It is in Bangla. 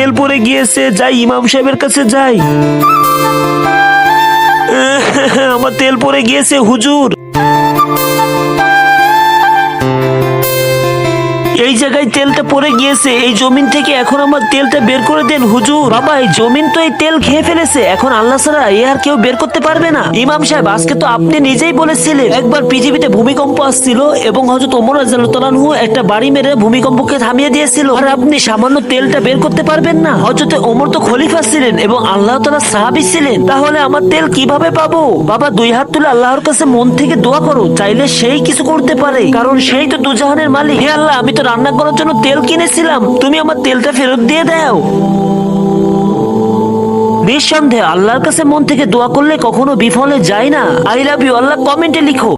তেল পড়ে গিয়েছে, যাই ইমাম সাহেবের কাছে যাই। আমার তেল পড়ে গিয়েছে হুজুর। এই জায়গায় তেলটা পড়ে গিয়েছে, এই জমিন থেকে এখন আমার তেলটা বের করে দেন হুজুর। বাবা এই জমিন তো এই তেল খেয়ে ফেলেছে, এখন আল্লাহ ছাড়া এ আর কেউ বের করতে পারবে না। ইমাম সাহেব আজকে তো আপনি নিজেই বলেছিলেন একবার পৃথিবীতে ভূমিকম্প আসছিল এবং হযরত ওমর রাদিয়াল্লাহু আনহু একটা বাড়ি মেরে ভূমিকম্পকে থামিয়ে দিয়েছিল, আর আপনি সামান্য তেলটা বের করতে পারবেন না? হযরত ওমর তো খলিফা ছিলেন এবং আল্লাহ তাআলার সাহাবী ছিলেন, তাহলে আমার তেল কিভাবে পাবো? বাবা দুই হাত তুলে আল্লাহর কাছে মন থেকে দোয়া করো, চাইলে সেই কিছু করতে পারে, কারণ সেই তো দুজাহানের মালিক। হে আল্লাহ, আমি তো রান্না করার জন্য তেল কিনেছিলাম, তুমি আমার তেলটা ফেরত দিয়ে দাও। নিঃসন্দেহে আল্লাহর কাছে মন থেকে দোয়া করলে কখনো বিফলে যায় না। আই লাভ ইউ আল্লাহ কমেন্টে লিখো।